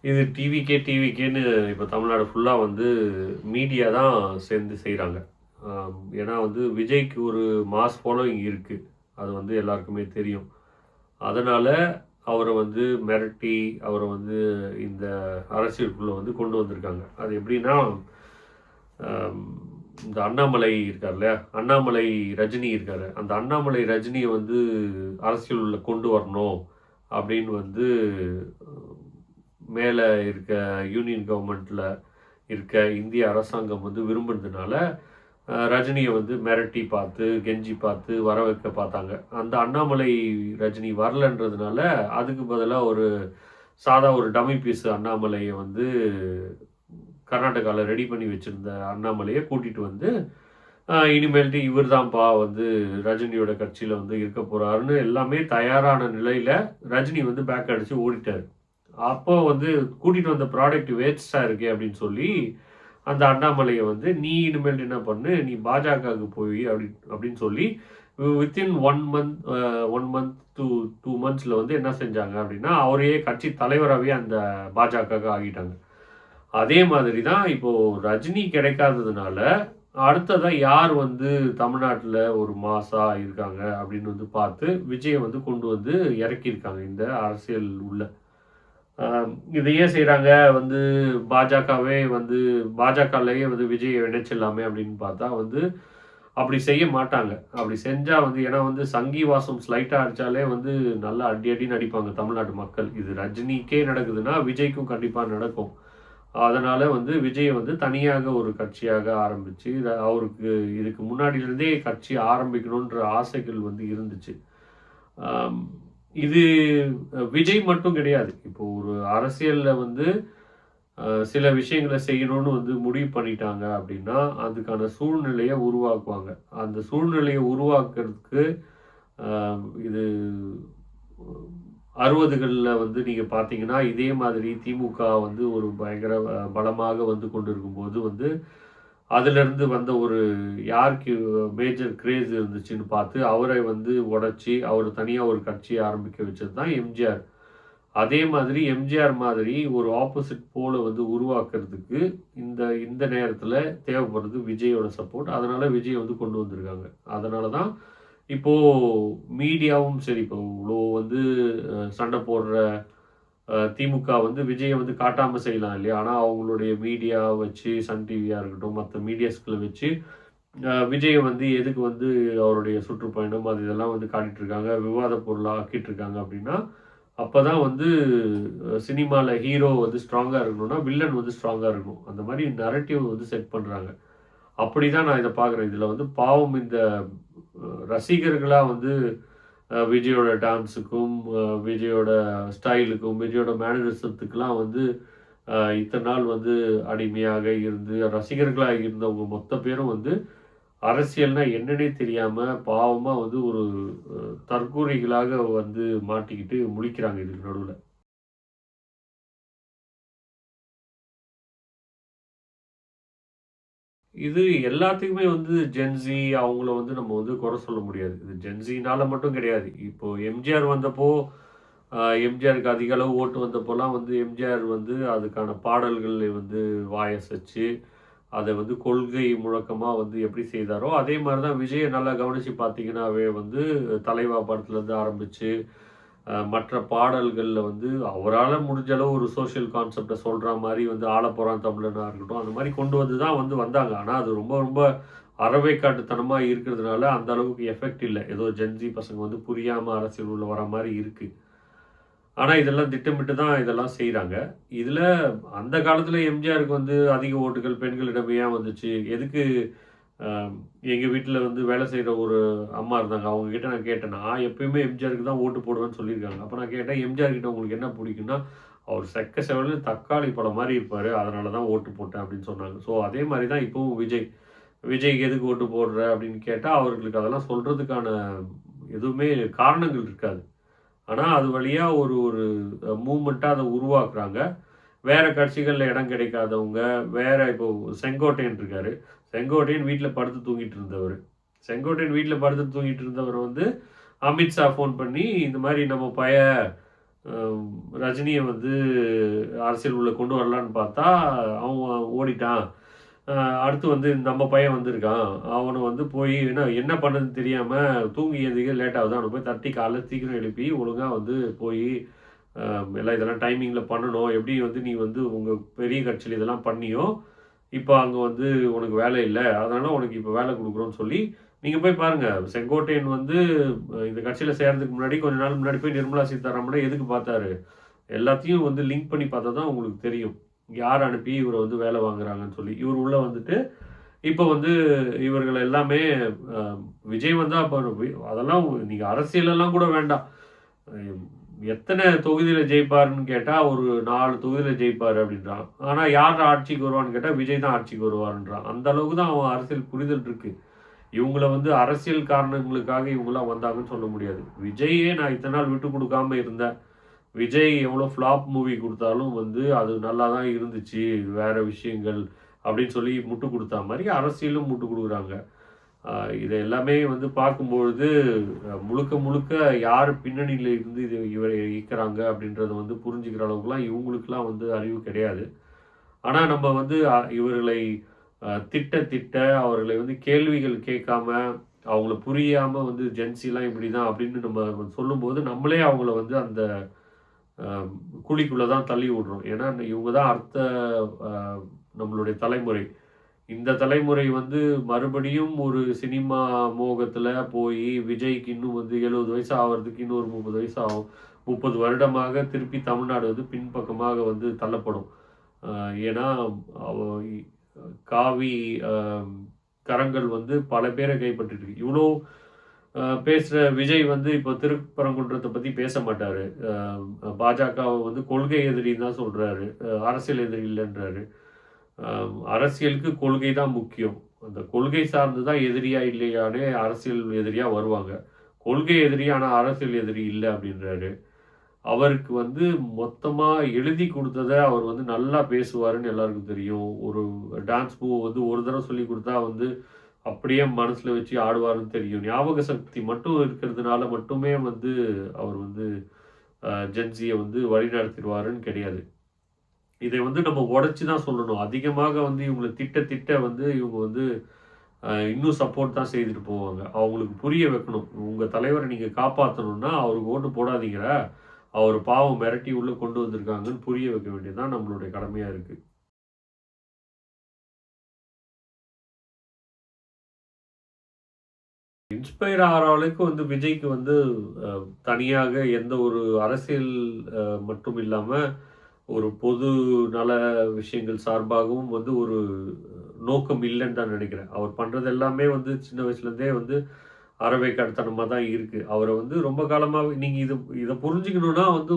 இது டிவிக்கேன்னு இப்போ தமிழ்நாடு ஃபுல்லாக வந்து மீடியா தான் சேர்ந்து செய்கிறாங்க. ஏன்னா வந்து விஜய்க்கு ஒரு மாஸ் ஃபாலோயிங் இருக்குது. அது வந்து எல்லாருக்குமே தெரியும். அதனால் அவரை வந்து மிரட்டி அவரை வந்து இந்த அரசியலுக்குள்ளே வந்து கொண்டு வந்திருக்காங்க. அது எப்படின்னா, இந்த அண்ணாமலை இருக்கார் இல்லையா, அண்ணாமலை ரஜினி இருக்கார், அந்த அண்ணாமலை ரஜினியை வந்து அரசியல் உள்ள கொண்டு வரணும் அப்படின்னு வந்து மேலே இருக்க யூனியன் கவர்மெண்ட்டில் இருக்க இந்திய அரசாங்கம் வந்து விரும்புனதுனால ரஜினியை வந்து மிரட்டி பார்த்து கெஞ்சி பார்த்து வர வைக்க பார்த்தாங்க. அந்த அண்ணாமலை ரஜினி வரலன்றதுனால அதுக்கு பதிலாக ஒரு சாதா ஒரு டம்மி பீஸ் அண்ணாமலையை வந்து கர்நாடகாவில் ரெடி பண்ணி வச்சுருந்த அண்ணாமலையை கூட்டிகிட்டு வந்து இனிமேல்ட்டு இவர் தான்ப்பா வந்து ரஜினியோட கட்சியில் வந்து இருக்க போகிறாருன்னு எல்லாமே தயாரான நிலையில் ரஜினி வந்து பேக் அடித்து ஓடிட்டார். அப்போ வந்து கூட்டிகிட்டு வந்த ப்ராடக்ட் வேஸ்ட்டாக இருக்கே அப்படின்னு சொல்லி அந்த அண்ணாமலையை வந்து நீ இனிமேல் என்ன பண்ணு, நீ பாஜகவுக்கு போய் அப்படின்னு சொல்லி வித்தின் 1 மந்த் டு 2 மந்த்ஸில் வந்து என்ன செஞ்சாங்க அப்படின்னா, அவரையே கட்சி தலைவராகவே அந்த பாஜகவுக்கு ஆகிட்டாங்க. அதே மாதிரி தான் இப்போது ரஜினி கிடைக்காததுனால அடுத்ததாக யார் வந்து தமிழ்நாட்டில் ஒரு மாசா இருக்காங்க அப்படின்னு வந்து பார்த்து விஜயை வந்து கொண்டு வந்து இறக்கியிருக்காங்க இந்த அரசியல் உள்ள. இதை ஏன் செய்கிறாங்க வந்து பாஜகவே வந்து பாஜகலேயே வந்து விஜயை இணைச்சிடலாமே அப்படின்னு பார்த்தா வந்து அப்படி செய்ய மாட்டாங்க. அப்படி செஞ்சால் வந்து ஏன்னா வந்து சங்கி வாசம் ஸ்லைட்டாக அடித்தாலே வந்து நல்லா அடி அடின்னு அடிப்பாங்க தமிழ்நாட்டு மக்கள். இது ரஜினிக்கே நடக்குதுன்னா விஜய்க்கும் கண்டிப்பாக நடக்கும். அதனால் வந்து விஜயை வந்து தனியாக ஒரு கட்சியாக ஆரம்பித்து அவருக்கு இதுக்கு முன்னாடியிலேருந்தே கட்சி ஆரம்பிக்கணுன்ற ஆசைகள் வந்து இருந்துச்சு. இது விஜய் மட்டும் கிடையாது. இப்போ ஒரு அரசியலில் வந்து சில விஷயங்களை செய்யணும்னு வந்து முடிவு பண்ணிட்டாங்க அப்படின்னா அதுக்கான சூழ்நிலையை உருவாக்குவாங்க. அந்த சூழ்நிலையை உருவாக்குறதுக்கு இது 60களில் வந்து நீங்கள் பார்த்தீங்கன்னா இதே மாதிரி திமுக வந்து ஒரு பயங்கர பலமாக வந்து கொண்டு இருக்கும்போது வந்து அதிலிருந்து வந்த ஒரு யாருக்கு மேஜர் கிரேஸ் இருந்துச்சுன்னு பார்த்து அவரை வந்து உடைச்சி அவர் தனியாக ஒரு கட்சியை ஆரம்பிக்க வச்சது தான் எம்ஜிஆர். அதே மாதிரி எம்ஜிஆர் மாதிரி ஒரு ஆப்போசிட் போல வந்து உருவாக்குறதுக்கு இந்த இந்த நேரத்தில் தேவைப்படுறது விஜயோட சப்போர்ட். அதனால் விஜய் வந்து கொண்டு வந்திருக்காங்க. அதனால தான் இப்போது மீடியாவும் சரி, இப்போ இவ்வளோ வந்து சண்டை போடுற திமுக வந்து விஜயை வந்து காட்டாமல் செய்யலாம் இல்லையா? ஆனால் அவங்களுடைய மீடியா வச்சு சன் டிவியாக இருக்கட்டும் மற்ற மீடியாஸ்களை வச்சு விஜயை வந்து எதுக்கு வந்து அவருடைய சுற்றுப்பயணம் அது இதெல்லாம் வந்து காட்டிகிட்ருக்காங்க, விவாத பொருளாக ஆக்கிட்டுருக்காங்க அப்படின்னா அப்போ தான் வந்து சினிமாவில் ஹீரோ வந்து ஸ்ட்ராங்காக இருக்கணும்னா வில்லன் வந்து ஸ்ட்ராங்காக இருக்கணும். அந்த மாதிரி நரேட்டிவ் வந்து செட் பண்ணுறாங்க. அப்படி தான் நான் இதை பார்க்குறேன். இதில் வந்து பாவம் இந்த ரசிகர்களாக வந்து விஜயோட டான்ஸுக்கும் விஜயோட ஸ்டைலுக்கும் விஜயோட மேனரிசத்துக்கெலாம் வந்து இத்தனை நாள் வந்து அடிமையாக இருந்து ரசிகர்களாக இருந்தவங்க மொத்த பேரும் வந்து அரசியல்னா என்னன்னே தெரியாமல் பாவமாக வந்து ஒரு தற்கூரிகளாக வந்து மாட்டிக்கிட்டு முழிக்கிறாங்க இதுக்கு நடுவில். இது எல்லாத்துக்குமே வந்து ஜென்ஸி அவங்கள வந்து நம்ம வந்து குறை சொல்ல முடியாது. இது ஜென்ஸினால மட்டும் கிடையாது. இப்போ எம்ஜிஆர் வந்தப்போ எம்ஜிஆருக்கு அதிக அளவு ஓட்டு வந்தப்போலாம் வந்து எம்ஜிஆர் வந்து அதுக்கான பாடல்களை வந்து வாயசைச்சு அதை வந்து கொள்கை முழக்கமாக வந்து எப்படி செய்தாரோ அதே மாதிரி தான் விஜயை நல்லா கவனித்து பார்த்தீங்கன்னாவே வந்து தலைவா படத்துலேருந்து ஆரம்பித்து மற்ற பாடல்களில் வந்து அவரால் முடிஞ்ச அளவு ஒரு சோஷியல் கான்செப்டை சொல்கிற மாதிரி வந்து ஆளப்போகிறான் தமிழனாக இருக்கட்டும் அந்த மாதிரி கொண்டு வந்து தான் வந்து வந்தாங்க. ஆனால் அது ரொம்ப ரொம்ப அறவைக்காட்டுத்தனமாக இருக்கிறதுனால அந்த அளவுக்கு எஃபெக்ட் இல்லை. ஏதோ ஜென்சி பசங்க வந்து புரியாமல் அரசியல் உள்ள வர மாதிரி இருக்குது. ஆனால் இதெல்லாம் திட்டமிட்டு தான் இதெல்லாம் செய்கிறாங்க. இதில் அந்த காலத்தில் எம்ஜிஆருக்கு வந்து அதிக ஓட்டுகள் பெண்களிடம் ஏன் வந்துச்சு? எதுக்கு எங்கள் வீட்டில் வந்து வேலை செய்கிற ஒரு அம்மா இருந்தாங்க. அவங்கக்கிட்ட நான் கேட்டேன். நான் எப்பயுமே எம்ஜிஆருக்கு தான் ஓட்டு போடுவேன்னு சொல்லியிருக்காங்க. அப்போ நான் கேட்டேன், எம்ஜிஆர் கிட்ட உங்களுக்கு என்ன பிடிக்குன்னா, அவர் செக்க செவல்னு தக்காளி பழம் மாதிரி இருப்பார். அதனால தான் ஓட்டு போட்டேன் அப்படின்னு சொன்னாங்க. ஸோ அதே மாதிரி தான் இப்போவும் விஜய்க்கு எதுக்கு ஓட்டு போடுற அப்படின்னு கேட்டால் அவர்களுக்கு அதெல்லாம் சொல்கிறதுக்கான எதுவுமே காரணங்கள் இருக்காது. ஆனால் அது வழியாக ஒரு ஒரு மூமெண்ட்டாக அதை உருவாக்குறாங்க. வேறு கட்சிகளில் இடம் கிடைக்காதவங்க வேறு இப்போ செங்கோட்டையன் இருக்கார். செங்கோட்டையன் வீட்டில் படுத்து தூங்கிட்டு இருந்தவர். செங்கோட்டையன் வீட்டில் படுத்து தூங்கிட்டு இருந்தவர் வந்து அமித்ஷா ஃபோன் பண்ணி இந்த மாதிரி நம்ம ரஜினியை வந்து அரசியல் உள்ள கொண்டு வரலான்னு பார்த்தா அவன் ஓடிட்டான். அடுத்து வந்து நம்ம பையன் வந்திருக்கான். அவனை வந்து போய் என்ன பண்ணுறதுன்னு தெரியாமல் தூங்கி எந்திரிக்க லேட் ஆகுது. அவனை போய் தட்டி காலைல சீக்கிரம் எழுப்பி ஒழுங்காக வந்து போய் எல்லாம் இதெல்லாம் டைமிங்கில் பண்ணணும். எப்படி வந்து நீ வந்து உங்கள் பெரிய கட்சியில் இதெல்லாம் பண்ணியோ, இப்போ அங்கே வந்து உனக்கு வேலை இல்லை, அதனால் உனக்கு இப்போ வேலை கொடுக்குறோன்னு சொல்லி நீங்கள் போய் பாருங்கள். செங்கோட்டையன் வந்து இந்த கட்சியில் சேர்றதுக்கு முன்னாடி கொஞ்ச நாள் முன்னாடி போய் நிர்மலா சீதாராமனை எதுக்கு பார்த்தாரு? எல்லாத்தையும் வந்து லிங்க் பண்ணி பார்த்தா தான் உங்களுக்கு தெரியும். யார் அனுப்பி இவரை வந்து வேலை வாங்குறாங்கன்னு சொல்லி. இவர் உள்ளே வந்துட்டு இப்போ வந்து இவர்கள் எல்லாமே விஜய் வந்தால் அப்போ அதெல்லாம் நீங்கள் அரசியலெல்லாம் கூட வேண்டாம். எத்தனை தொகுதியில் ஜெயிப்பாருன்னு கேட்டால் ஒரு 4 தொகுதியில் ஜெயிப்பார் அப்படின்றான். ஆனால் யார் ஆட்சிக்கு வருவான்னு கேட்டால் விஜய் தான் ஆட்சிக்கு வருவாருன்றான். அந்த அளவுக்கு தான் அவன் அரசியல் புரிதல் இருக்குது. இவங்கள வந்து அரசியல் காரணங்களுக்காக இவங்களாம் வந்தாங்கன்னு சொல்ல முடியாது. விஜயே நான் இத்தனை நாள் விட்டு கொடுக்காம இருந்தேன். விஜய் எவ்வளோ ஃப்ளாப் மூவி கொடுத்தாலும் வந்து அது நல்லா தான் இருந்துச்சு, வேறு விஷயங்கள் அப்படின்னு சொல்லி முட்டு கொடுத்தா மாதிரி அரசியலும் முட்டு கொடுக்குறாங்க. இதை எல்லாமே வந்து பார்க்கும்பொழுது முழுக்க முழுக்க யார் பின்னணியில் இருந்து இவரை இயக்கிறாங்க அப்படின்றத வந்து புரிஞ்சுக்கிற அளவுக்குலாம் இவங்களுக்கெல்லாம் வந்து அறிவு கிடையாது. ஆனால் நம்ம வந்து இவர்களை திட்ட அவர்களை வந்து கேள்விகள் கேட்காம அவங்கள புரியாமல் வந்து ஜென்சிலாம் இப்படி தான் அப்படின்னு நம்ம சொல்லும்போது நம்மளே அவங்கள வந்து அந்த குழிக்குள்ளே தான் தள்ளி விடுறோம். ஏன்னா இவங்க தான் நம்மளுடைய தலைமுறை. இந்த தலைமுறை வந்து மறுபடியும் ஒரு சினிமா மோகத்தில் போய் விஜய்க்கு இன்னும் வந்து 70 வயசு ஆகிறதுக்கு இன்னும் ஒரு 30 வயசு ஆகும். 30 வருடமாக திருப்பி தமிழ்நாடு வந்து பின்பக்கமாக வந்து தள்ளப்படும். ஏன்னா காவி கரங்கள் வந்து பல பேரை கைப்பற்றிருக்கு. இவ்வளோ பேசுகிற விஜய் வந்து இப்போ திருப்பரங்குன்றத்தை பற்றி பேச மாட்டார். பாஜகவை வந்து கொள்கை எதிரின்னு தான் சொல்கிறாரு, அரசியல் எதிரி இல்லைன்றாரு. அரசியலுக்கு கொள்கை தான் முக்கியம். அந்த கொள்கை சார்ந்து தான் எதிரியா இல்லையானே அரசியல் எதிரியாக வருவாங்க. கொள்கை எதிரி ஆனால் அரசியல் எதிரி இல்லை அப்படின்றாரு. அவருக்கு வந்து மொத்தமாக எழுதி கொடுத்ததை அவர் வந்து நல்லா பேசுவாருன்னு எல்லாருக்கும் தெரியும். ஒரு டான்ஸ் மூவ் வந்து ஒரு தடவை சொல்லி கொடுத்தா வந்து அப்படியே மனசில் வச்சு ஆடுவாருன்னு தெரியும். ஞாபக சக்தி மட்டும் இருக்கிறதுனால மட்டுமே வந்து அவர் வந்து ஜென்சியை வந்து வழிநடத்திடுவாருன்னு கிடையாது. இதை வந்து நம்ம உடச்சி தான் சொல்லணும். அதிகமாக வந்து இவங்களை திட்ட வந்து இவங்க வந்து இன்னும் சப்போர்ட் தான் செய்துட்டு போவாங்க. அவங்களுக்கு புரிய வைக்கணும். உங்கள் தலைவரை நீங்கள் காப்பாற்றணுன்னா அவருக்கு ஓட்டு போடாதீங்களா, அவர் பாவம் மிரட்டி உள்ளே கொண்டு வந்திருக்காங்கன்னு புரிய வைக்க வேண்டியதுதான் நம்மளுடைய கடமையாக இருக்குது. இன்ஸ்பயர் ஆகிற அளவுக்கு வந்து விஜய்க்கு வந்து தனியாக எந்த ஒரு அரசியல் மட்டும் இல்லாமல் ஒரு பொது நல விஷயங்கள் சார்பாகவும் வந்து ஒரு நோக்கம் இல்லைன்னு தான் நினைக்கிறேன். அவர் பண்ணுறது எல்லாமே வந்து சின்ன வயசுலேருந்தே வந்து அறவைக்காட்டுத்தனமாக தான் இருக்குது. அவரை வந்து ரொம்ப காலமாக நீங்கள் இதை புரிஞ்சுக்கணுன்னா வந்து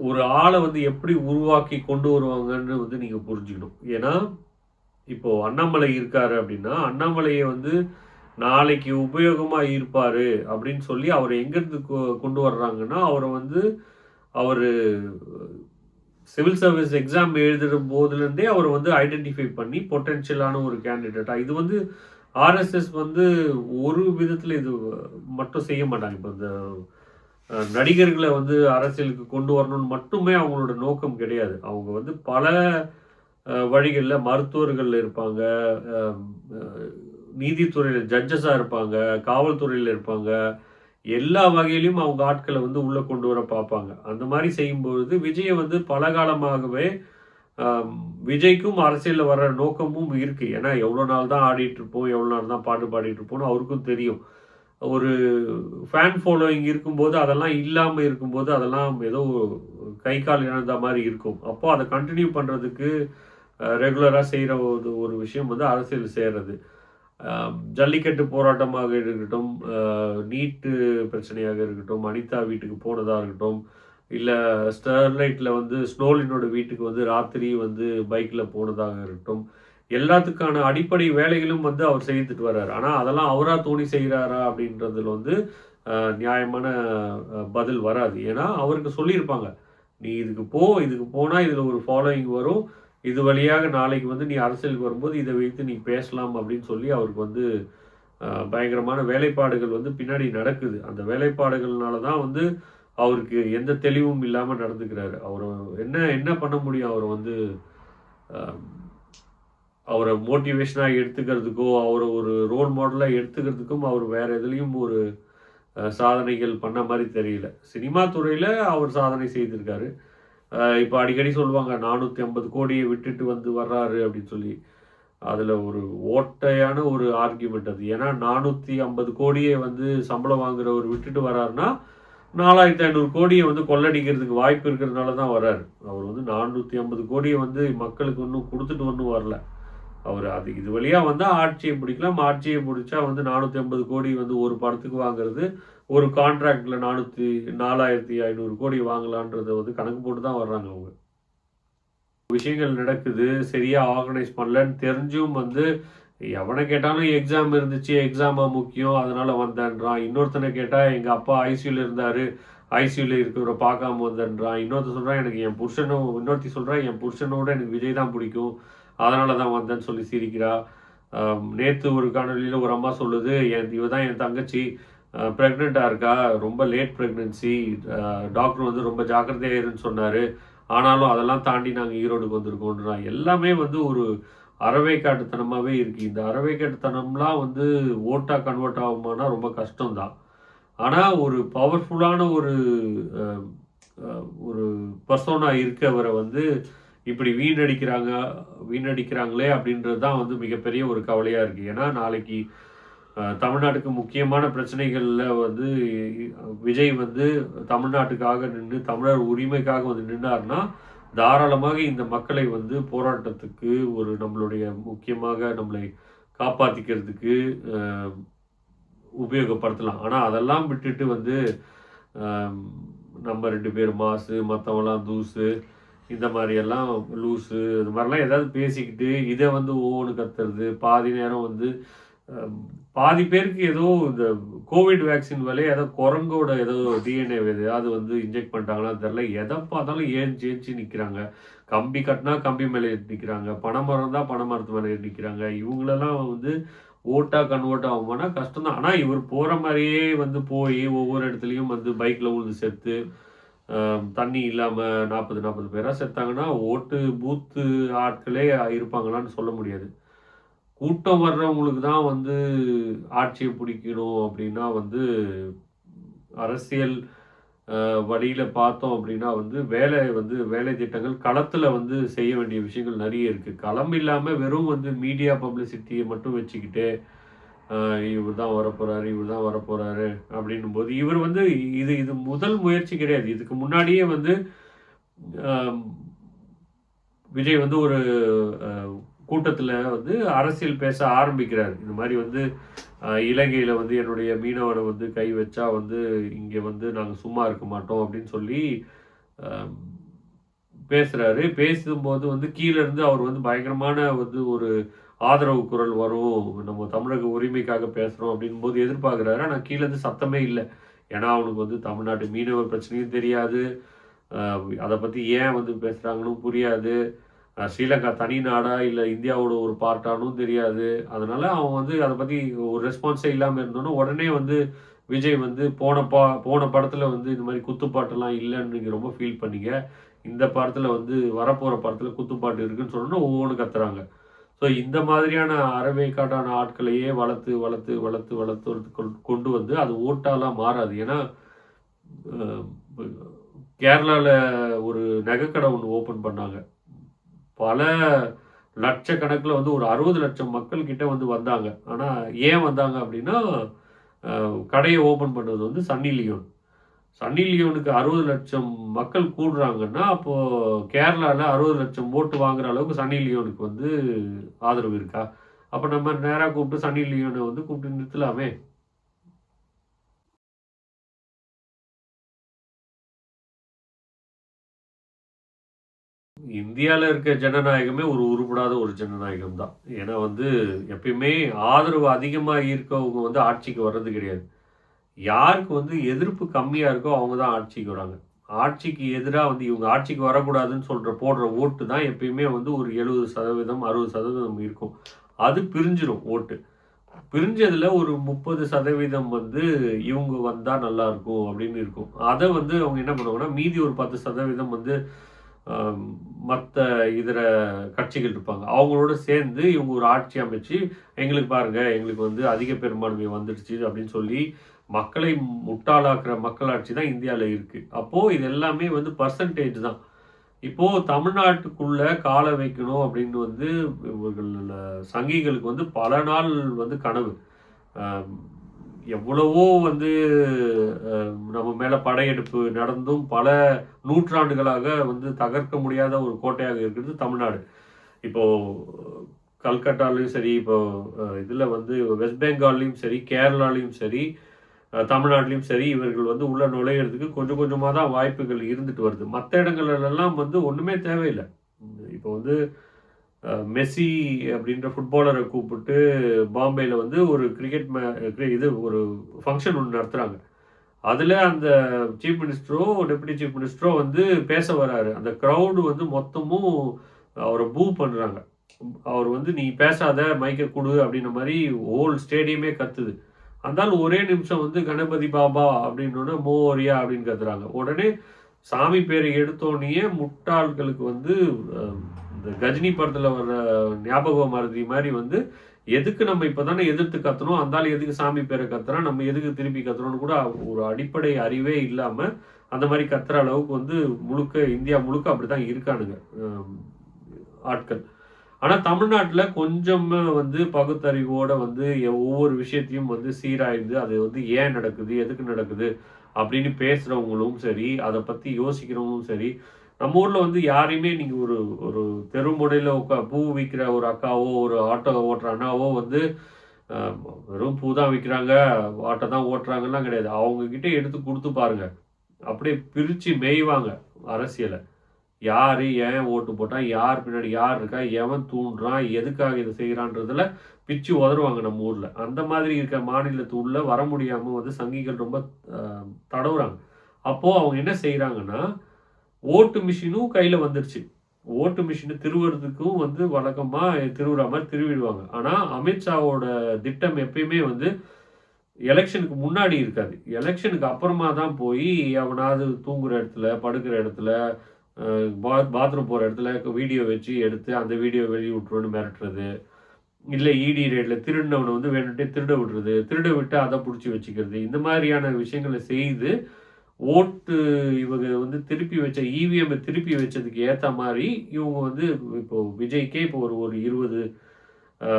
ஒரு ஆளை வந்து எப்படி உருவாக்கி கொண்டு வருவாங்கன்னு வந்து நீங்கள் புரிஞ்சுக்கணும். ஏன்னா இப்போது அண்ணாமலை இருக்காரு அப்படின்னா, அண்ணாமலையை வந்து நாளைக்கு உபயோகமாக இருப்பார் அப்படின்னு சொல்லி அவர் எங்கேருந்து கொண்டு வர்றாங்கன்னா, அவரை வந்து அவர் சிவில் சர்வீஸ் எக்ஸாம் எழுதுகிற போதுலேருந்தே அவர் வந்து ஐடென்டிஃபை பண்ணி பொட்டென்ஷியலான ஒரு கேண்டிடேட்டாக இது வந்து ஆர்எஸ்எஸ் வந்து ஒரு விதத்தில் இது மட்டும் செய்ய மாட்டாங்க. இப்போ இந்த நடிகர்களை வந்து அரசியலுக்கு கொண்டு வரணும்னு மட்டுமே அவங்களோட நோக்கம் கிடையாது. அவங்க வந்து பல வழிகளில் மருத்துவர்கள் இருப்பாங்க, நீதித்துறையில் ஜட்ஜஸாக இருப்பாங்க, காவல்துறையில் இருப்பாங்க, எல்லா வகையிலையும் அவங்க ஆட்களை வந்து உள்ளே கொண்டு வர பார்ப்பாங்க. அந்த மாதிரி செய்யும்பொழுது விஜயை வந்து பல காலமாகவே விஜய்க்கும் அரசியலில் வர நோக்கமும் இருக்குது. ஏன்னா எவ்வளோ நாள் தான் ஆடிட்டுருப்போம், எவ்வளோ நாள் தான் பாட்டு பாடிட்டுருப்போம்னு அவருக்கும் தெரியும். ஒரு ஃபேன் ஃபாலோயிங் இருக்கும்போது அதெல்லாம் இல்லாமல் இருக்கும்போது அதெல்லாம் ஏதோ கை கால் இழந்த மாதிரி இருக்கும். அப்போது அதை கண்டினியூ பண்ணுறதுக்கு ரெகுலராக செய்கிற ஒரு விஷயம் வந்து அரசியல் செய்கிறது. ஜல்லிக்கட்டு போராட்டமாக இருக்கட்டும், நீட்டு பிரச்சனையாக இருக்கட்டும், அனிதா வீட்டுக்கு போனதாக இருக்கட்டும், இல்லை ஸ்டெர்லைட்டில் வந்து ஸ்னோலினோட வீட்டுக்கு வந்து ராத்திரி வந்து பைக்கில் போனதாக இருக்கட்டும், எல்லாத்துக்கான அடிப்படை வேலைகளும் வந்து அவர் செய்துட்டு வர்றாரு. ஆனால் அதெல்லாம் அவராக தோணி செய்கிறாரா அப்படின்றதுல வந்து நியாயமான பதில் வராது. ஏன்னா அவருக்கு சொல்லியிருப்பாங்க, நீ இதுக்கு போனால் இதில் ஒரு ஃபாலோயிங் வரும், இது வழியாக நாளைக்கு வந்து நீ அரசியலுக்கு வரும்போது இதை வைத்து நீ பேசலாம் அப்படின்னு சொல்லி அவருக்கு வந்து பயங்கரமான வேலைப்பாடுகள் வந்து பின்னாடி நடக்குது. அந்த வேலைப்பாடுகள்னால தான் வந்து அவருக்கு எந்த தெளிவும் இல்லாமல் நடந்துக்கிறாரு. அவர் என்ன என்ன பண்ண முடியும்? அவர் வந்து அவரை மோட்டிவேஷனாக எடுத்துக்கிறதுக்கோ, அவரை ஒரு ரோல் மாடலாக எடுத்துக்கிறதுக்கும் அவர் வேறு எதுலேயும் ஒரு சாதனைகள் பண்ண மாதிரி தெரியல. சினிமா துறையில் அவர் சாதனை செய்திருக்காரு. இப்போ அடிக்கடி சொல்லுவாங்க 450 கோடியை விட்டுட்டு வந்து வர்றாரு அப்படின்னு சொல்லி. அதில் ஒரு ஓட்டையான ஒரு ஆர்கியூமெண்ட் அது. ஏன்னா 450 கோடியை வந்து சம்பளம் வாங்குறவர் விட்டுட்டு வர்றாருன்னா 4500 கோடியை வந்து கொள்ளடிக்கிறதுக்கு வாய்ப்பு இருக்கிறதுனால தான் வர்றாரு. அவர் வந்து 450 கோடியை வந்து மக்களுக்கு இன்னும் கொடுத்துட்டு ஒன்றும் வரல. அவர் அது இது வழியாக வந்தால் ஆட்சியை பிடிக்கலாம். ஆட்சியை பிடிச்சா வந்து 450 கோடி வந்து ஒரு படத்துக்கு வாங்குறது, ஒரு கான்ட்ராக்டில் 4500 கோடி வாங்கலான்றதை வந்து கணக்கு போட்டு தான் வர்றாங்க அவங்க. விஷயங்கள் நடக்குது, சரியாக ஆர்கனைஸ் பண்ணலன்னு தெரிஞ்சும் வந்து எவனை கேட்டாலும் எக்ஸாம் இருந்துச்சு, எக்ஸாமா முக்கியம் அதனால் வந்தேன்றான். இன்னொருத்தனை கேட்டால் எங்கள் அப்பா ஐசியூவில் இருந்தார், ஐசியூவில் இருக்கிறவரை பார்க்காம வந்தேன்றான். இன்னொருத்தர் சொல்கிறான் எனக்கு இன்னொருத்தி சொல்கிறா என் புருஷனோட எனக்கு விஜய் தான் பிடிக்கும், அதனால தான் வந்தேன்னு சொல்லி சிரிக்கிறா. நேற்று ஒரு காணொலியில் ஒரு அம்மா சொல்லுது, இவ தான் என் தங்கச்சி ப்ரெக்னெண்ட்டாக இருக்கா, ரொம்ப லேட் ப்ரெக்னென்சி, டாக்டர் வந்து ரொம்ப ஜாக்கிரதையாக இருன்னு சொன்னார், ஆனாலும் அதெல்லாம் தாண்டி நாங்கள் ஈரோடுக்கு வந்திருக்கோன்றான். எல்லாமே வந்து ஒரு அறவைக்காட்டுத்தனமாகவே இருக்குது. இந்த அறவைக்காட்டுத்தனம்லாம் வந்து ஓட்டாக கன்வெர்ட் ஆகுமானா ரொம்ப கஷ்டம்தான். ஆனால் ஒரு பவர்ஃபுல்லான ஒரு ஒரு பர்சோனா இருக்கவரை வந்து இப்படி வீணடிக்கிறாங்களே அப்படின்றது தான் வந்து மிகப்பெரிய ஒரு கவலையாக இருக்குது. ஏன்னா நாளைக்கு தமிழ்நாட்டுக்கு முக்கியமான பிரச்சனைகளில் வந்து விஜய் வந்து தமிழ்நாட்டுக்காக நின்று தமிழர் உரிமைக்காக வந்து நின்றார்னா தாராளமாக இந்த மக்களை வந்து போராட்டத்துக்கு ஒரு நம்மளுடைய முக்கியமாக நம்மளை காப்பாற்றிக்கிறதுக்கு உபயோகப்படுத்தலாம். ஆனால் அதெல்லாம் விட்டுட்டு வந்து நம்ம 2 பேர் மாசு, மற்றவங்களாம் தூசு, இந்த மாதிரியெல்லாம் லூஸு, இந்த மாதிரிலாம் ஏதாவது பேசிக்கிட்டு இதை வந்து ஒவ்வொன்று கத்துறது. பாதி நேரம் வந்து பாதி பேருக்கு ஏதோ இந்த கோவிட் வேக்சின் வேலையை ஏதோ குரங்கோட ஏதோ டிஎன்ஏ எதையாவது வந்து இன்ஜெக்ட் பண்ணிட்டாங்களான்னு தெரில. எதை பார்த்தாலும் ஏஞ்சி நிற்கிறாங்க. கம்பி கட்டினா கம்பி மேலே ஏறி நிற்கிறாங்க, பனைமரம் தான் பனைமரத்து மேலே ஏறி நிற்கிறாங்க. இவங்களெல்லாம் வந்து ஓட்டாக கன்வெர்ட் ஆகுமானா கஷ்டம்தான். ஆனால் இவர் போகிற மாதிரியே வந்து போய் ஒவ்வொரு இடத்துலையும் வந்து பைக்கில் விழுந்து செத்து, தண்ணி இல்லாமல் 40 பேராக செத்தாங்கன்னா ஓட்டு பூத்து ஆட்களே இருப்பாங்களான்னு சொல்ல முடியாது. கூட்டம் வர்றவங்களுக்கு தான் வந்து ஆட்சியை பிடிக்கணும் அப்படின்னா வந்து அரசியல் வழியில் பார்த்தோம் அப்படின்னா வந்து வேலை திட்டங்கள் களத்தில் வந்து செய்ய வேண்டிய விஷயங்கள் நிறைய இருக்குது. களம் இல்லாமல் வெறும் வந்து மீடியா பப்ளிசிட்டியை மட்டும் வச்சுக்கிட்டு இவர் தான் வரப்போகிறாரு அப்படின்னும் போது இவர் வந்து இது முதல் முயற்சி கிடையாது. இதுக்கு முன்னாடியே வந்து விஜய் வந்து ஒரு கூட்டத்தில் வந்து அரசியல் பேச ஆரம்பிக்கிறார். இந்த மாதிரி வந்து இலங்கையில் வந்து என்னுடைய மீனவனை வந்து கை வச்சா வந்து இங்கே வந்து நாங்கள் சும்மா இருக்க மாட்டோம் அப்படின்னு சொல்லி பேசுகிறாரு. பேசும்போது வந்து கீழேருந்து அவர் வந்து பயங்கரமான வந்து ஒரு ஆதரவு குரல் வரும், நம்ம தமிழக உரிமைக்காக பேசுகிறோம் அப்படின் போது எதிர்பார்க்குறாரு. ஆனால் கீழேருந்து சத்தமே இல்லை. ஏன்னா அவனுக்கு வந்து தமிழ்நாட்டு மீனவர் பிரச்சனையும் தெரியாது, அதை பற்றி ஏன் வந்து பேசுகிறாங்கன்னு புரியாது, ஸ்ரீலங்கா தனி நாடா இல்லை இந்தியாவோட ஒரு பார்ட்டானும் தெரியாது. அதனால் அவன் வந்து அதை பற்றி ஒரு ரெஸ்பான்ஸே இல்லாமல் இருந்தோன்னா உடனே வந்து விஜய் வந்து போன படத்தில் வந்து இந்த மாதிரி குத்துப்பாட்டெல்லாம் இல்லைன்னு நீங்கள் ரொம்ப ஃபீல் பண்ணீங்க, இந்த படத்தில் வந்து வரப்போகிற படத்தில் குத்துப்பாட்டு இருக்குன்னு சொன்னோன்னா ஒவ்வொன்று கத்துறாங்க. ஸோ இந்த மாதிரியான அறவேக்காட்டான ஆட்களையே வளர்த்து கொண்டு வந்து அது ஓட்டாலாம் மாறாது. ஏன்னா கேரளாவில் ஒரு நகைக்கடை ஒன்று ஓப்பன் பண்ணாங்க. பல லட்சக்கணக்கில் வந்து ஒரு 60 லட்சம் மக்கள் கிட்ட வந்து வந்தாங்க. ஆனால் ஏன் வந்தாங்க அப்படின்னா கடையை ஓப்பன் பண்ணது வந்து சன்னி லியோனுக்கு 60 லட்சம் மக்கள் கூடுறாங்கன்னா அப்போது கேரளாவில் 60 லட்சம் ஓட்டு வாங்குற அளவுக்கு சன்னி லியோனுக்கு வந்து ஆதரவு இருக்கா? அப்போ நம்ம நேராக கூப்பிட்டு சன்னி லியோனை வந்து கூப்பிட்டு நிறுத்தலாமே. இந்தியாவில் இருக்க ஜனநாயகமே ஒரு உருப்படாத ஒரு ஜனநாயகம் தான். ஏன்னா வந்து எப்பயுமே ஆதரவு அதிகமாக இருக்கவங்க வந்து ஆட்சிக்கு வர்றது கிடையாது. யாருக்கு வந்து எதிர்ப்பு கம்மியாக இருக்கோ அவங்க தான் ஆட்சிக்கு வராங்க. ஆட்சிக்கு எதிராக வந்து இவங்க ஆட்சிக்கு வரக்கூடாதுன்னு போடுற ஓட்டு தான் எப்பயுமே வந்து ஒரு 70% 60% இருக்கும். அது பிரிஞ்சிடும் ஓட்டு. பிரிஞ்சதுல ஒரு 30% வந்து இவங்க வந்தா நல்லாயிருக்கும் அப்படின்னு இருக்கும். அத வந்து அவங்க என்ன பண்ணுவாங்கன்னா, மீதி ஒரு 10% வந்து அ மத்த இதர கட்சிகள் இருப்பாங்க. அவங்களோட சேர்ந்து இவங்க ஒரு ஆட்சி அமைச்சு, எங்களுக்கு பாருங்க, எங்களுக்கு வந்து அதிக பெரும்பான்மை வந்துடுச்சு அப்படின்னு சொல்லி, மக்களை முட்டாளாக்குற மக்களாட்சி தான் இந்தியால இருக்கு. அப்போ இது எல்லாமே வந்து பெர்சன்டேஜ் தான். இப்போ தமிழ்நாட்டுக்குள்ள கால வைக்கணும் அப்படின்னு வந்து இவர்கள் சங்கிகளுக்கு வந்து பல நாள் வந்து கனவு. அம் எவ்வளவோ வந்து நம்ம மேல படையெடுப்பு நடந்தும் பல நூற்றாண்டுகளாக வந்து தகர்க்க முடியாத ஒரு கோட்டையாக இருக்கிறது தமிழ்நாடு. இப்போ கல்கட்டாலயும் சரி, இப்போ இதுல வந்து வெஸ்ட் பெங்கால்லயும் சரி, கேரளாலயும் சரி, தமிழ்நாட்டிலயும் சரி, இவர்கள் வந்து உள்ள நுழையிறதுக்கு கொஞ்சம் கொஞ்சமா தான் வாய்ப்புகள் இருந்துட்டு வருது. மத்த இடங்கள்லலாம் வந்து ஒண்ணுமே தேவையில்ல. இப்போ வந்து மெஸ்ஸி அப்படின்ற ஃபுட்பாலர கூப்பிட்டு பாம்பேல வந்து ஒரு கிரிக்கெட் இது ஒரு ஃபங்ஷன் ஒண்ணு நடத்துறாங்க. அதுல அந்த சீஃப் மினிஸ்டரோ, டெப்யூட்டி சீஃப் மினிஸ்டரோ வந்து பேச வராரு. அந்த கிரவுட் வந்து மொத்தமும் அவர பூ பண்றாங்க. அவர் வந்து "நீ பேசாத, மைக்க குடு" அப்படின்ற மாரி ஹோல் ஸ்டேடியமே கத்துது. அந்த ஆள் ஒரே நிமிஷம் வந்து "கணபதி பாபா" அப்படின்னோனே "மோரியா" அப்படின்னு கத்துறாங்க. உடனே சாமி பேரை எடுத்தோனயே முட்டாள்களுக்கு வந்து அ இந்த கஜினி படத்துல வர்ற ஞாபக மறதி மாரி வந்து, எதுக்கு நம்ம இப்ப தானே எதிர்த்து கத்துனோம், அந்த ஆள் எதுக்கு சாமி பேர கத்துறான், நம்ம எதுக்கு திருப்பி கத்துறோம்னு கூட ஒரு அடிப்படை அறிவே இல்லாம, அந்த மாரி கத்துற அளவுக்கு வந்து முழுக்க இந்தியா முழுக்க அப்படித்தான் இருக்கானுங்க ஆட்கள். ஆனா தமிழ்நாட்டுல கொஞ்சம் வந்து பகுத்தறிவோட வந்து ஒவ்வொரு விஷயத்தையும் வந்து சீராய்ந்து, அது வந்து ஏன் நடக்குது? எதுக்கு நடக்குது? அப்படின்னு பேசுறவங்களும் சரி, அத பத்தி யோசிக்கிறவங்களும் சரி, நம்ம ஊர்ல வந்து யாரையுமே நீங்க ஒரு ஒரு தெரு முனையில பூ விக்கிற ஒரு அக்காவோ, ஒரு ஆட்டோ ஓட்டுற அண்ணாவோ வந்து அ வெறும் பூ தான் விக்கிறாங்க, ஆட்டோ தான் ஓட்டுறாங்கலாம் கிடையாது. அவங்க கிட்ட எடுத்து குடுத்து பாருங்க. அப்படியே பிரிச்சு மேய்வாங்க அரசியல. யாரு ஏன் ஓட்டு போட்டான்? யார் பின்னாடி யார் இருக்கா? எவன் தூண்டுறான்? எதுக்காக இத செய்றான்றதுல பிச்சு உதறுவாங்க நம்ம ஊர்ல. அந்த மாதிரி இருக்க மாநிலத்து உள்ள வர முடியாம வந்து சங்கிகள் ரொம்ப அ தடவுறாங்க. அப்போ அவங்க என்ன செய்றாங்கன்னா, ஓட்டு மிஷினும் கையில வந்துருச்சு. ஓட்டு மிஷின திருவுறதுக்கும் வந்து வழக்கமா திருவுற மாரி திருவிடுவாங்க. ஆனா, அமித்ஷாவோட திட்டம் எப்பயுமே வந்து எலக்ஷனுக்கு முன்னாடி இருக்காது. எலக்ஷனுக்கு அப்புறமா தான் போயி எவனாவது தூங்குற இடத்துல, படுக்கிற இடத்துல, பாத்ரூம் போற இடத்துல வீடியோ வச்சு எடுத்து, அந்த வீடியோ வெளிய விட்டுருவேன்னு மிரட்டுறது. இல்ல இடி ரெய்ட்ல திருடுனவன வந்து வேணும்ட்டே திருட விடுறது. திருட விட்டு அத புடிச்சு வச்சுக்கிறது. இந்த மாதிரியான விஷயங்கள செய்து, ஓட்டு இவங்க வந்து திருப்பி வச்ச இவிஎம்ம திருப்பி வச்சதுக்கு ஏத்த மாரி, இவங்க வந்து இப்போ விஜய்க்கே இப்போ ஒரு ஒரு 20 அ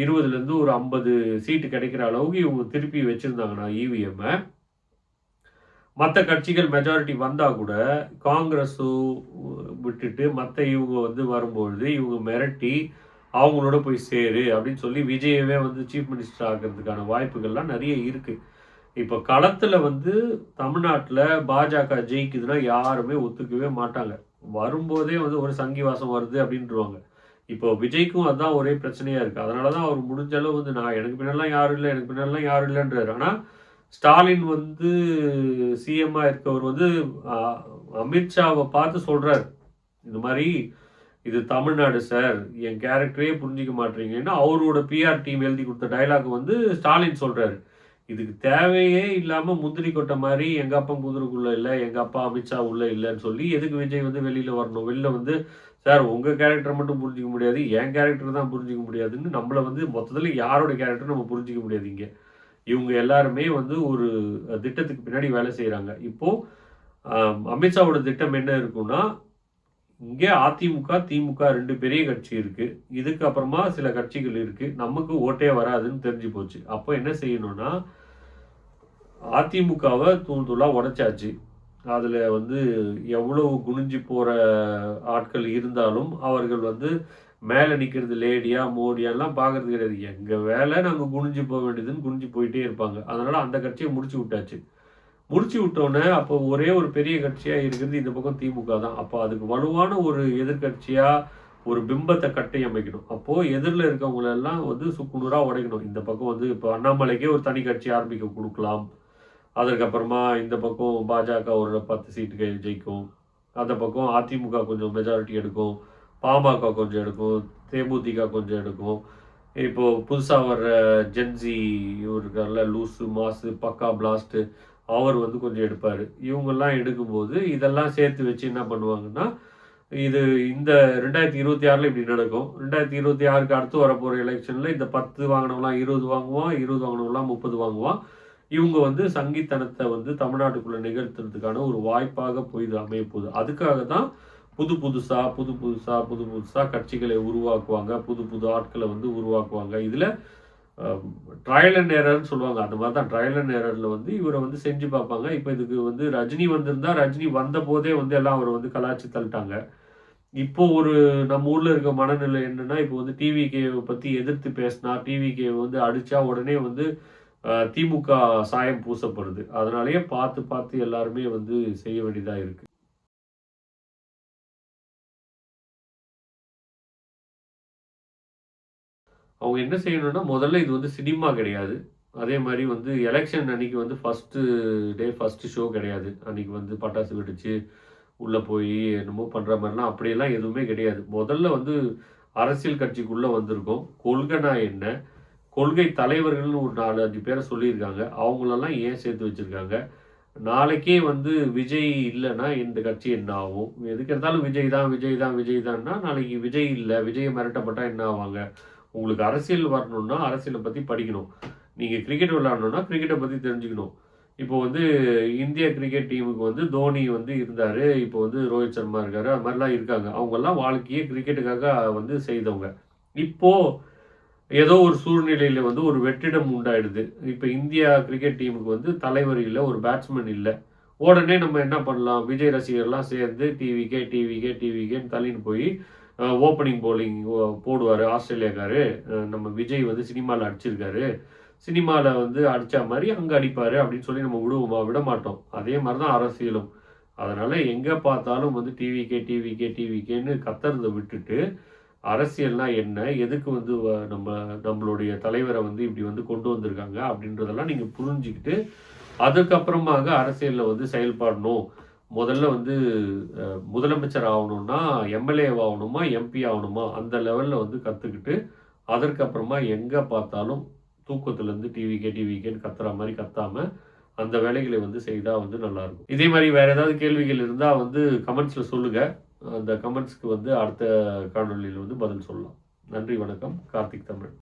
20லேருந்து ஒரு 50 சீட்டு கிடைக்கிற அளவுக்கு இவங்க திருப்பி வச்சிருந்தாங்கன்னா இவிஎம்ம, மத்த கட்சிகள் மெஜாரிட்டி வந்தா கூட, காங்கிரஸோ விட்டுட்டு மத்த இவங்க வந்து வரும்பொழுது, இவங்க மிரட்டி, அவங்களோட போய் சேரு அப்படின்னு சொல்லி விஜயவே வந்து சீஃப் மினிஸ்டர் ஆக்குறதுக்கான வாய்ப்புகள்லாம் நெறைய இருக்கு. இப்ப களத்துல வந்து தமிழ்நாட்டுல பாஜக ஜெயிக்குதுன்னா யாருமே ஒத்துக்கவே மாட்டாங்க. வரும்போதே வந்து ஒரு சங்கிவாசம் வருது அப்படின்ருவாங்க. இப்போ விஜய்க்கும் அதான் ஒரே பிரச்சனையா இருக்கு. அதனால தான் அவர் முடிஞ்ச அளவு வந்து நான் எனக்கு பின்னாடிலாம் யாரும் இல்ல, எனக்கு பின்னாடிலாம் யாரும் இல்லன்றாரு. ஆனா, ஸ்டாலின் வந்து சிஎம்மா இருக்கவர் வந்து அ அமித்ஷாவ பார்த்து சொல்றாரு. இந்த மாரி, "இது தமிழ்நாடு சார். என் கேரக்டரயே புரிஞ்சுக்க மாட்றீங்கன்னு" அவரோட பிஆர் டீம் எழுதி குடுத்த டயலாக் வந்து ஸ்டாலின் சொல்றாரு. இதுக்கு தேவையே இல்லாம முந்திரி கொட்டை மாரி, எங்க அப்பன் குதிரைக்குள்ள இல்ல, எங்க அப்பா அமித்ஷா உள்ள இல்லன்னு சொல்லி, எதுக்கு விஜய் வந்து வெளில வரணும்? வெளில வந்து, சார் உங்க கேரக்டர மட்டும் புரிஞ்சுக்க முடியாது, என் கேரக்டர் தான் புரிஞ்சுக்க முடியாதுன்னு நம்மள வந்து மொத்தத்துல யாரோட கேரக்டரும் நம்ம புரிஞ்சுக்க முடியாது இங்க. இவங்க எல்லாருமே வந்து ஒரு திட்டத்துக்கு பின்னாடி வேலை செய்றாங்க. இப்போ அ அமித்ஷாவோட திட்டம் என்ன இருக்கும்னா, இங்க அதிமுக, திமுக 2 பெரிய கட்சி இருக்கு. இதுக்கு அப்புறமா சில கட்சிகள் இருக்கு. நமக்கு ஓட்டே வராதுன்னு தெரிஞ்சு போச்சு. அப்போ என்ன செய்யணும்னா, அதிமுகவ தூள் தூளா உடைச்சாச்சு. அதுல வந்து எவ்வளவு குனிஞ்சு போற ஆட்கள் இருந்தாலும், அவர்கள் வந்து மேல நிக்கிறது லேடியா, மோடியான்லாம் பார்க்கறது கிடையாது. எங்க வேலை நாங்க குனிஞ்சு போ வேண்டியதுன்னு குனிஞ்சு போயிட்டே இருப்பாங்க. அதனால அந்த கட்சிய முடிச்சு விட்டாச்சு. முடிச்சு விட்டோனே, அப்போ ஒரே ஒரு பெரிய கட்சியா இருக்கிறது இந்த பக்கம் திமுக தான். அப்போ அதுக்கு வலுவான ஒரு எதிர்க்கட்சியா, ஒரு பிம்பத்த கட்டி அமைக்கணும். அப்போ எதிர்ல இருக்கவங்களெல்லாம் வந்து சுக்குநூறா உடைக்கணும். இந்த பக்கம் வந்து இப்போ அண்ணாமலைக்கே ஒரு தனி கட்சி ஆரம்பிக்க குடுக்கலாம். அதற்கப்புறமா இந்த பக்கம் பாஜக ஒரு 10 சீட்டுக்கு ஜெயிக்கும். அந்த பக்கம் அதிமுக கொஞ்சம் மெஜாரிட்டி எடுக்கும். பாமக கொஞ்சம் எடுக்கும். தேமுதிக கொஞ்சம் எடுக்கும். இப்போ புதுசா வர்ற ஜென்ஸி இவரு இருக்கார்ல, லூசு, மாசு, பக்கா பிளாஸ்ட்டு அவர் வந்து கொஞ்சம் எடுப்பாரு. இவங்கலாம் எடுக்கும்போது, இதெல்லாம் சேர்த்து வச்சு என்ன பண்ணுவாங்கன்னா, இது இந்த 2026ல இப்படி நடக்கும். 2026க்கு அடுத்து வரப்போற எலெக்ஷன்ல இந்த 10 வாங்கினவன்லாம் 20 வாங்குவான், 20 வாங்கினவன்லாம் 30 வாங்குவான். இவங்க வந்து சங்கித்தனத்த வந்து தமிழ்நாட்டுக்குள்ள நிகழ்த்துறதுக்கான ஒரு வாய்ப்பாக போய் இது அமையப்போகுது. அதுக்காக தான் புது புதுசா கட்சிகளை உருவாக்குவாங்க. புது புது ஆட்கள வந்து உருவாக்குவாங்க. இதுல அ ட்ரையல் அண்ட் எரர்ன்னு சொல்லுவாங்க. அந்த மாரி தான் ட்ரையல் அண்ட் எரர்ல வந்து இவர வந்து செஞ்சு பார்ப்பாங்க. இப்ப இதுக்கு வந்து ரஜினி வந்திருந்தா, ரஜினி வந்தபோதே வந்து எல்லாம் அவர வந்து கலாய்ச்சு தள்ளிட்டாங்க. இப்போ ஒரு நம்ம ஊர்ல இருக்க மனநிலை என்னன்னா, இப்போ வந்து டிவிகேவ பத்தி எதிர்த்து பேசினா, டிவிகே வந்து அடிச்சா உடனே வந்து திமுக சாயம் பூசப்படுது. அதனாலேயே பார்த்து பார்த்து எல்லாருமே வந்து செய்ய வேண்டியதா இருக்கு. அவங்க என்ன செய்யணும்னா, முதல்ல இது வந்து சினிமா கிடையாது. அதே மாரி வந்து எலக்ஷன் அன்னைக்கு வந்து ஃபர்ஸ்ட்டு ஷோ கிடையாது. அன்னைக்கு வந்து பட்டாசு வெடிச்சு, உள்ள போயி என்னமோ பண்ற மாரிலாம் அப்படியெல்லாம் எதுவுமே கிடையாது. முதல்ல வந்து அரசியல் கட்சிக்குள்ள வந்திருக்கோம். கொள்கைனா என்ன? கொள்கை தலைவர்கள்னு ஒரு 4, 5 பேர சொல்லியிருக்காங்க. அவங்களெல்லாம் ஏன் சேர்த்து வச்சிருக்காங்க? நாளைக்கே வந்து விஜய் இல்லன்னா இந்த கட்சி என்ன ஆகும்? எதுக்கு எடுத்தாலும் விஜய் தான், விஜய் தான், விஜய் தான்னா, நாளைக்கு விஜய் இல்ல, விஜய் மிரட்டப்பட்டா என்ன ஆவாங்க? உங்களுக்கு அரசியல் வரணும்னா, அரசியல பத்தி படிக்கணும். நீங்க கிரிக்கெட் விளையாடணும்னா, கிரிக்கெட்ட பத்தி தெரிஞ்சுக்கணும். இப்போ வந்து இந்திய கிரிக்கெட் டீமுக்கு வந்து தோனி வந்து இருந்தாரு. இப்போ வந்து ரோஹித் சர்மா இருக்காரு. அது மாரிலாம் இருக்காங்க. அவங்கலாம் வாழ்க்கையே கிரிக்கெட்டுக்காக வந்து செய்தவங்க. இப்போ ஏதோ ஒரு சூழ்நிலையில வந்து ஒரு வெற்றிடம் உண்டாயிடுது. இப்ப இந்தியா கிரிக்கெட் டீமுக்கு வந்து தலைவர் இல்ல, ஒரு பேட்ஸ்மேன் இல்ல. உடனே நம்ம என்ன பண்ணலாம்? விஜய் ரசிகர்லாம் சேர்ந்து டிவிகேன்னு தள்ளின்னு போய் ஓப்பனிங் பவுலிங் போடுவாரு ஆஸ்திரேலியாக்காரு. நம்ம விஜய் வந்து சினிமால அடிச்சிருக்காரு. சினிமால வந்து அடிச்சா மாரி அங்க அடிப்பாரு அப்படின்னு சொல்லி நம்ம விடுவோமா? விடமாட்டோம். அதே மாரி தான் அரசியலும். அதனால எங்க பார்த்தாலும் வந்து டிவிகேன்னு கத்துறத விட்டுட்டு அரசியல்னா என்ன? எதுக்கு வந்து நம்மளுடைய தலைவர வந்து இப்படி வந்து கொண்டு வந்திருக்காங்க? அப்படின்றதெல்லாம் நீங்க புரிஞ்சுக்கிட்டு, அதுக்கப்புறமாக அரசியல்ல வந்து செயல்படணும். முதல்ல வந்து அ முதலமைச்சர் ஆவணும்னா, எம்எல்ஏ ஆவணுமா? எம்பி ஆவணுமா? அந்த லெவல்ல வந்து கத்துக்கிட்டு, அதற்கப்புறமா எங்க பார்த்தாலும் தூக்கத்திலருந்து டிவிகேன்னு கத்துற மாரி கத்தாம, அந்த வேலைகளை வந்து செய்தா வந்து நல்லாயிருக்கும். இதே மாரி வேற ஏதாவது கேள்விகள் இருந்தா வந்து கமெண்ட்ஸ்ல சொல்லுங்க. அந்த கமெண்ட்ஸ்க்கு வந்து அடுத்த காணொளியில வந்து பதில் சொல்லலாம். நன்றி, வணக்கம். கார்த்திக் தமிழ்.